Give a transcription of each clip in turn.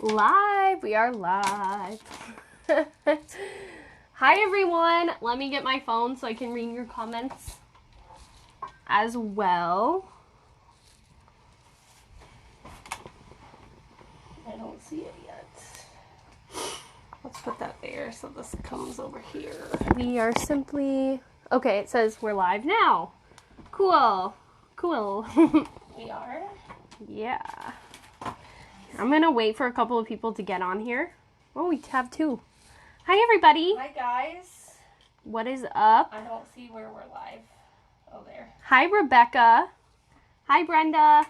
Live. We are live. Hi, everyone. Let me get my phone so I can read your comments as well. I don't see it yet. Let's put that there so this comes over here. We are simply... Okay, it says we're live now. Cool. Cool. We are? Yeah. I'm going to wait for a couple of people to get on here. Oh, we have two. Hi, everybody. Hi, guys. What is up? I don't see where we're live. Oh, there. Hi, Rebecca. Hi, Brenda.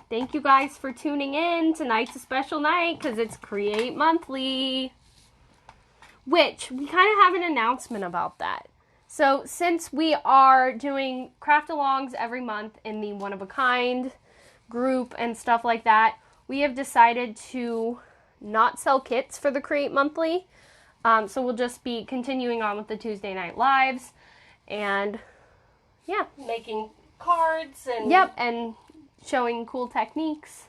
Thank you guys for tuning in. Tonight's a special night because it's Create Monthly, which we kind of have an announcement about that. So since we are doing craft-alongs every month in the one-of-a-kind group and stuff like that, we have decided to not sell kits for the Create Monthly. So we'll just be continuing on with the Tuesday night lives and yeah. Making cards and... Yep, and showing cool techniques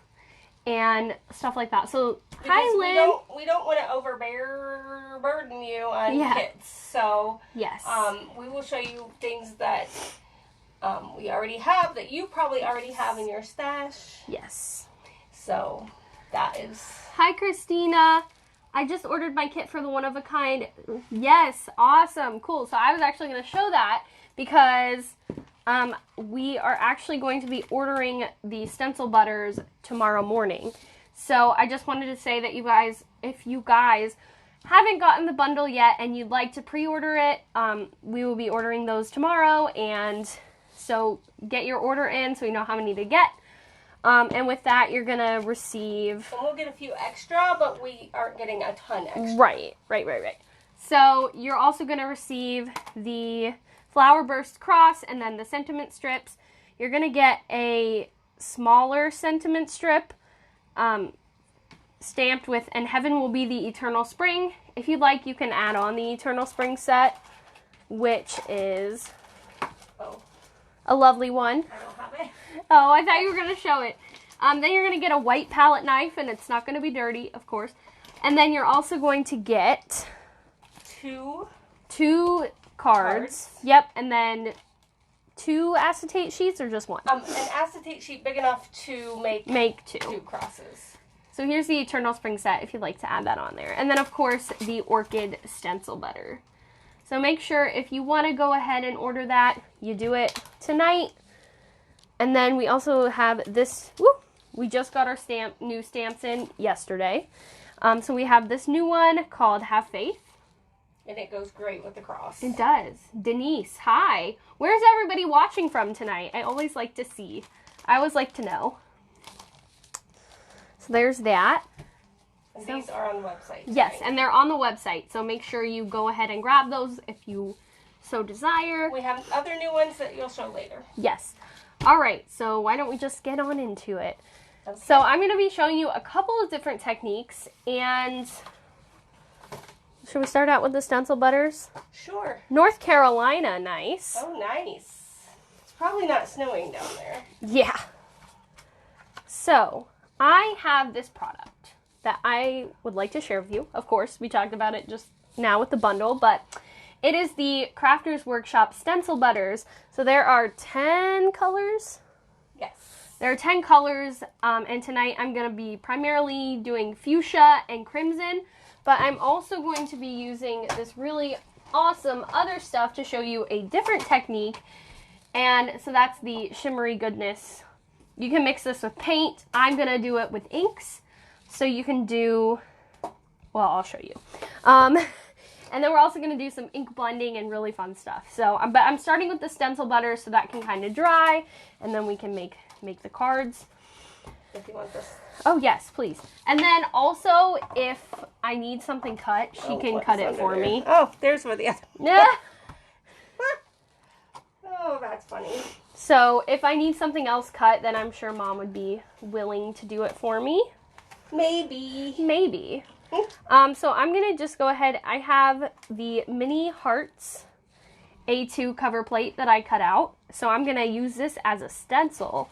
and stuff like that. So, because hi, Lynn. We don't want to overburden you on kits. So, yes. We will show you things that we already have, that you probably already have in your stash. Yes. So, that is... Hi, Christina. I just ordered my kit for the one-of-a-kind. Yes, awesome, cool. So I was actually going to show that because we are actually going to be ordering the stencil butters tomorrow morning. So I just wanted to say that you guys, if you guys haven't gotten the bundle yet and you'd like to pre-order it, we will be ordering those tomorrow. And so get your order in so we know how many to get. And with that, you're going to receive... And we'll get a few extra, but we aren't getting a ton extra. Right. So you're also going to receive the Flower Burst Cross and then the sentiment strips. You're going to get a smaller sentiment strip stamped with, and Heaven Will Be the Eternal Spring. If you'd like, you can add on the Eternal Spring set, which is a lovely one. I don't have it. Oh, I thought you were going to show it. Then you're going to get a white palette knife, and it's not going to be dirty, of course. And then you're also going to get two cards. Yep, and then 2 acetate sheets or just one? An acetate sheet big enough to make two crosses. So here's the Eternal Spring set if you'd like to add that on there. And then, of course, the Orchid Stencil Butter. So make sure if you want to go ahead and order that, you do it tonight. And then we also have this, we just got our new stamps in yesterday. So we have this new one called Have Faith. And it goes great with the cross. It does. Denise, hi. Where's everybody watching from tonight? I always like to see. I always like to know. So there's that. And these are on the website. Yes, right? and they're on the website. So make sure you go ahead and grab those if you so desire. We have other new ones that you'll show later. Yes. All right, so why don't we just get on into it? Okay. So I'm going to be showing you a couple of different techniques, and should we start out with the stencil butters? Sure. North Carolina, nice. Oh, nice. It's probably not snowing down there. Yeah. So I have this product that I would like to share with you. Of course, we talked about it just now with the bundle, but it is the Crafters Workshop Stencil Butters. So there are 10 colors. Yes. There are 10 colors, and tonight I'm going to be primarily doing fuchsia and crimson, but I'm also going to be using this really awesome other stuff to show you a different technique, and so that's the shimmery goodness. You can mix this with paint. I'm going to do it with inks, so you can do, well, I'll show you. And then we're also going to do some ink blending and really fun stuff. So, but I'm starting with the stencil butter so that can kind of dry, and then we can make the cards. If you want this. Oh, yes, please. And then also, if I need something cut, she can cut it for me. Oh, there's where the other... Yeah. Oh, that's funny. So, if I need something else cut, then I'm sure Mom would be willing to do it for me. Maybe. So I'm going to just go ahead. I have the Mini Hearts A2 cover plate that I cut out. So I'm going to use this as a stencil.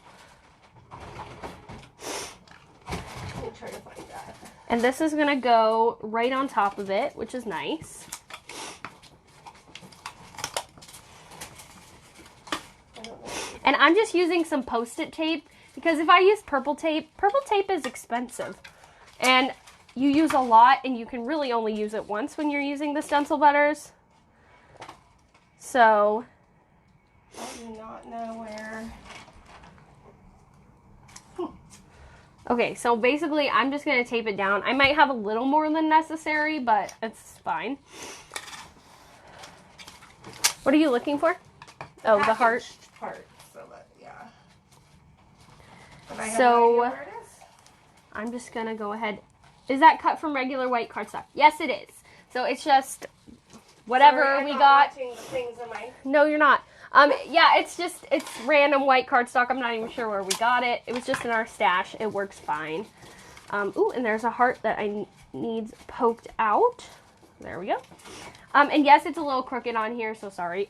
And this is going to go right on top of it, which is nice. And I'm just using some Post-it tape because if I use purple tape is expensive. And you use a lot and you can really only use it once when you're using the stencil butters. So, I do not know where. Okay, so basically I'm just going to tape it down. I might have a little more than necessary, but it's fine. What are you looking for? Oh, the heart. Part, so that, yeah. But I have So, no idea where it is. I'm just going to go ahead. Is that cut from regular white cardstock? Yes, it is. So it's just whatever Sorry, we I'm got. not watching the things in my... No, you're not. Yeah, it's random white cardstock. I'm not even sure where we got it. It was just in our stash. It works fine. Ooh, and there's a heart that needs poked out. There we go. And yes, it's a little crooked on here, so sorry.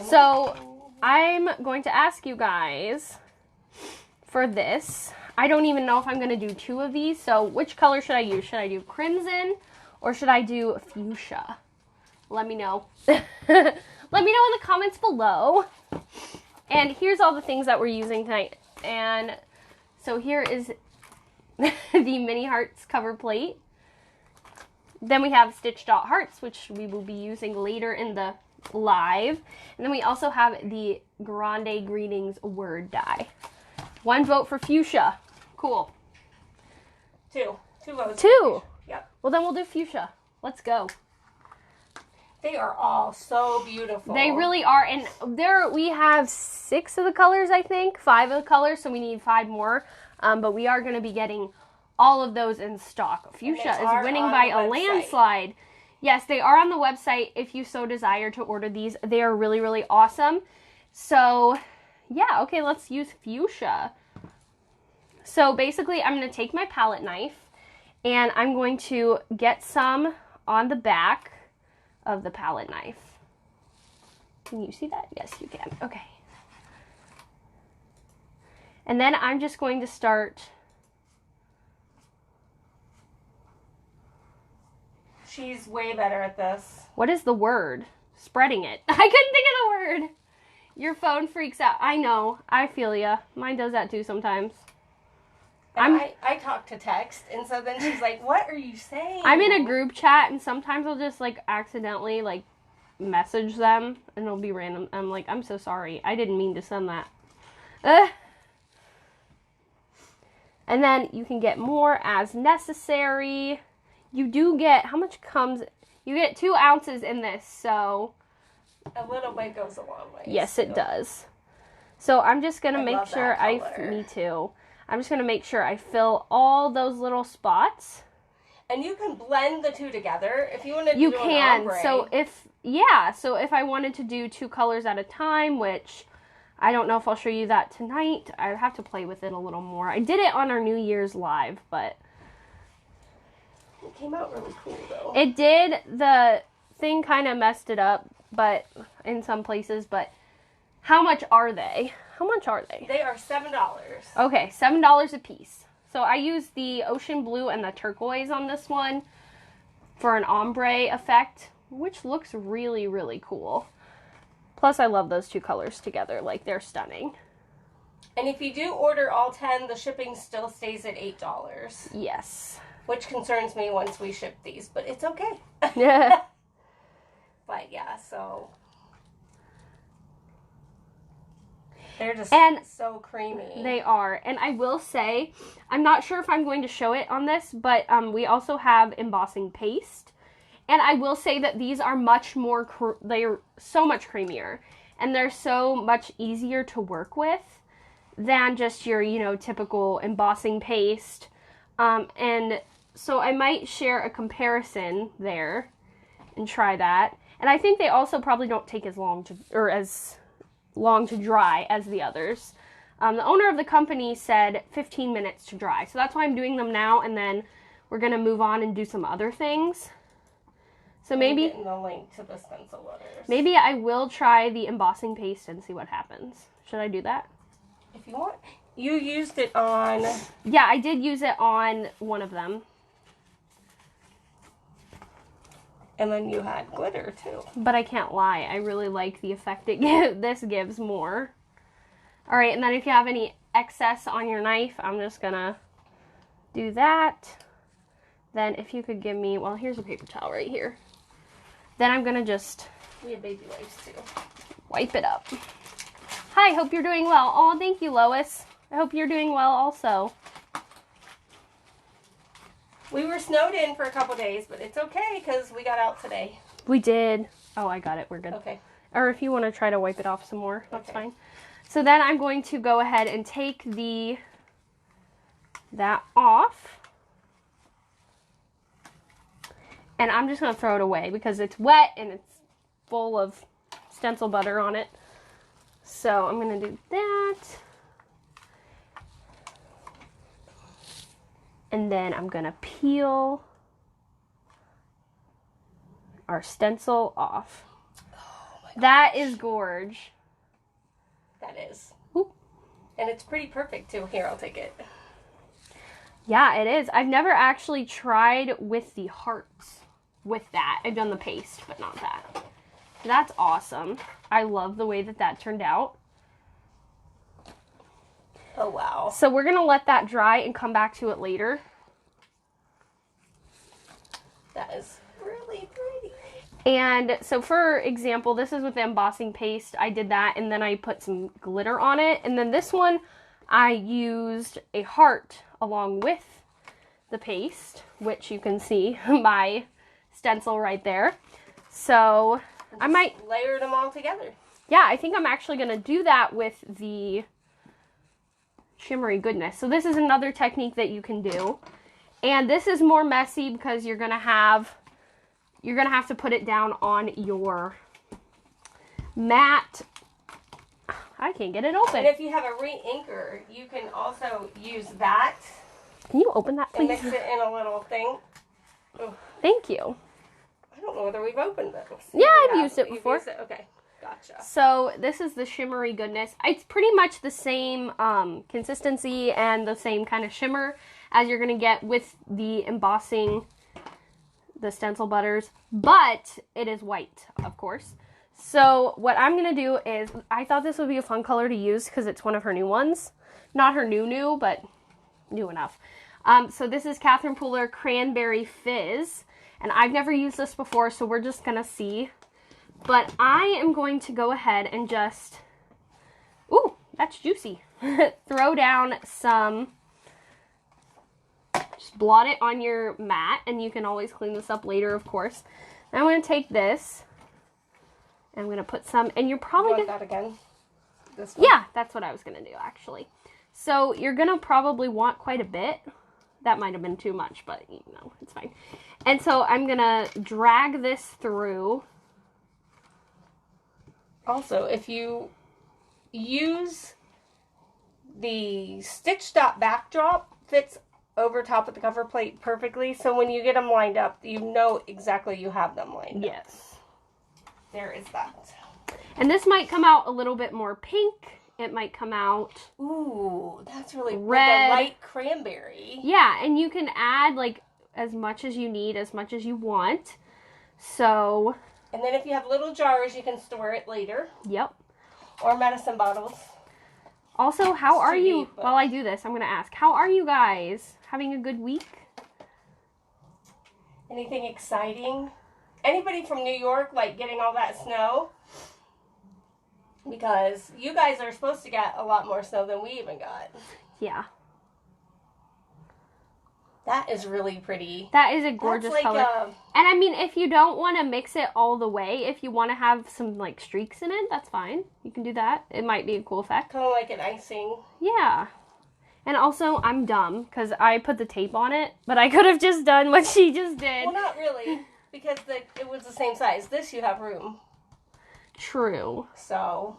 So I'm going to ask you guys for this. I don't even know if I'm going to do 2 of these. So which color should I use? Should I do crimson or should I do fuchsia? Let me know. Let me know in the comments below. And here's all the things that we're using tonight. And so here is the mini hearts cover plate. Then we have stitch dot hearts, which we will be using later in the live. And then we also have the Grande Greetings word die. 1 vote for fuchsia. Cool. 2 votes. 2. Yep. Well, then we'll do fuchsia. Let's go. They are all so beautiful. They really are. And there we have 6 of the colors, I think. 5 of the colors, so we need 5 more. But we are going to be getting all of those in stock. Fuchsia is winning by a landslide. Yes, they are on the website if you so desire to order these. They are really, really awesome. So, yeah, okay, let's use fuchsia. So basically, I'm going to take my palette knife and I'm going to get some on the back of the palette knife. Can you see that? Yes, you can. Okay. And then I'm just going to start. She's way better at this. What is the word? Spreading it. I couldn't think of the word. Your phone freaks out. I know. I feel ya. Mine does that too sometimes. And I talk to text, and so then she's like, what are you saying? I'm in a group chat, and sometimes I'll just, like, accidentally, like, message them, and it'll be random. I'm like, I'm so sorry. I didn't mean to send that. And then you can get more as necessary. You do get, how much comes, you get 2 ounces in this, so. A little bit goes a long way. Yes, it does. So I'm just going to make sure me too. I'm just going to make sure I fill all those little spots. And you can blend the 2 together if you want to do You can. an ombre. So if I wanted to do 2 colors at a time, which I don't know if I'll show you that tonight. I have to play with it a little more. I did it on our New Year's live, but it came out really cool though. It did. The thing kind of messed it up, but in some places, but how much are they? How much are they? They are $7. Okay, $7 a piece. So I used the ocean blue and the turquoise on this one for an ombre effect, which looks really, really cool. Plus, I love those 2 colors together. Like, they're stunning. And if you do order all 10, the shipping still stays at $8. Yes. Which concerns me once we ship these, but it's okay. Yeah. But yeah, so they're just so creamy. They are. And I will say, I'm not sure if I'm going to show it on this, but we also have embossing paste. And I will say that these are much more, they're so much creamier. And they're so much easier to work with than just your, typical embossing paste. And so I might share a comparison there and try that. And I think they also probably don't take as long to dry as the others. The owner of the company said 15 minutes to dry. So that's why I'm doing them now, and then we're going to move on and do some other things. So maybe getting the link to the stencil letters. Maybe I will try the embossing paste and see what happens. Should I do that? If you want. You used it on... Yeah, I did use it on one of them. And then you had glitter, too. But I can't lie. I really like the effect this gives more. All right, and then if you have any excess on your knife, I'm just going to do that. Then if you could give me... Well, here's a paper towel right here. Then I'm going to just... We have baby wipes, too. Wipe it up. Hi, hope you're doing well. Oh, thank you, Lois. I hope you're doing well also. We were snowed in for a couple days, but it's okay because we got out today. We did. Oh, I got it. We're good. Okay. Or if you want to try to wipe it off some more, that's okay. fine. So then I'm going to go ahead and take that off. And I'm just going to throw it away because it's wet and it's full of stencil butter on it. So I'm going to do that. And then I'm going to peel our stencil off. Oh my gosh. That is gorge. That is. Ooh. And it's pretty perfect, too. Here, I'll take it. Yeah, it is. I've never actually tried with the hearts with that. I've done the paste, but not that. That's awesome. I love the way that turned out. Oh, wow. So we're going to let that dry and come back to it later. That is really pretty. And so for example, this is with the embossing paste. I did that and then I put some glitter on it. And then this one, I used a heart along with the paste, which you can see my stencil right there. So I might layer them all together. Yeah, I think I'm actually going to do that with the Shimmery goodness. So this is another technique that you can do. And this is more messy because you're going to have to put it down on your mat. I can't get it open. And if you have a re-inker, you can also use that. Can you open that, please? And mix it in a little thing. Oh. Thank you. I don't know whether we've opened those. Yeah, I've used it before. Used it? Okay, gotcha. So this is the Shimmery goodness. It's pretty much the same consistency and the same kind of shimmer as you're going to get with the embossing, the stencil butters, but it is white, of course. So what I'm going to do is, I thought this would be a fun color to use because it's one of her new ones. Not her new, but new enough. So this is Catherine Pooler Cranberry Fizz, and I've never used this before, so we're just going to see. But I am going to go ahead and just, ooh, that's juicy. Throw down some, just blot it on your mat, and you can always clean this up later, of course. Now I'm going to take this, and I'm going to put some, and you're probably going going to... that again? This one? Yeah, that's what I was going to do, actually. So you're going to probably want quite a bit. That might have been too much, but, you know, it's fine. And so I'm going to drag this through. Also, if you use the stitch dot backdrop, fits over top of the cover plate perfectly. So when you get them lined up, you know exactly you have them lined up. Yes. There is that. And this might come out a little bit more pink. It might come out... Ooh, that's really red. Like a light cranberry. Yeah, and you can add, like, as much as you need, as much as you want. So... And then if you have little jars, you can store it later. Yep. Or medicine bottles. Also, how are you... But... While I do this, I'm going to ask, how are you guys? Having a good week? Anything exciting? Anybody from New York, like, getting all that snow? Because you guys are supposed to get a lot more snow than we even got. Yeah. That is really pretty. That is a gorgeous like color. And I mean, if you don't want to mix it all the way, if you want to have some, like, streaks in it, that's fine. You can do that. It might be a cool effect. Kind of like an icing. Yeah. And also, I'm dumb, because I put the tape on it, but I could have just done what she just did. Well, not really, because it was the same size. This, you have room. True. So,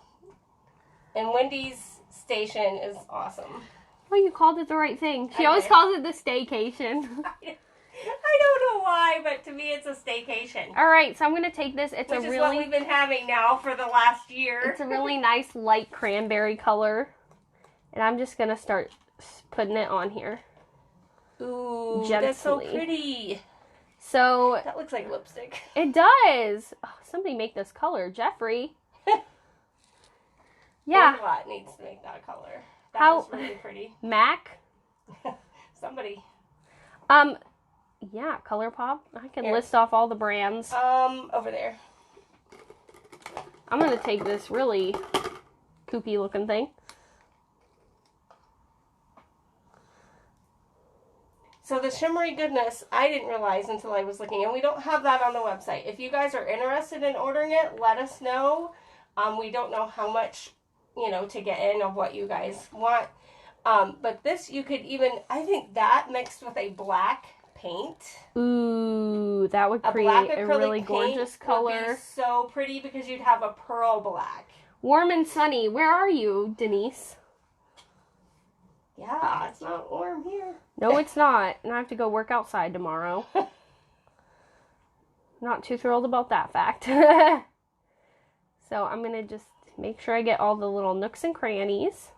and Wendy's station is awesome. Well, you called it the right thing. She always calls it the staycation. I don't know why, but to me it's a staycation. All right, so I'm going to take this. It's Which a is really, what we've been having now for the last year. it's a really nice light cranberry color. And I'm just going to start putting it on here. Ooh, gently. That's so pretty. So That looks like lipstick. it does. Oh, somebody make this color, Jeffrey. Yeah. What needs to make that color? That How- was really pretty. MAC. Somebody. Yeah, ColourPop. I can Here. list off all the brands. Over there. I'm going to take this really kooky looking thing. So the shimmery goodness, I didn't realize until I was looking, and we don't have that on the website. If you guys are interested in ordering it, let us know. We don't know how much, to get in of what you guys want. But this, you could even, I think that mixed with a black paint. Ooh, that would A create black a acrylic really paint gorgeous would color. be so pretty because you'd have a pearl black. Warm and sunny. Where are you, Denise? Yeah, it's not warm here. No, it's not. And I have to go work outside tomorrow. Not too thrilled about that fact. So I'm going to just make sure I get all the little nooks and crannies.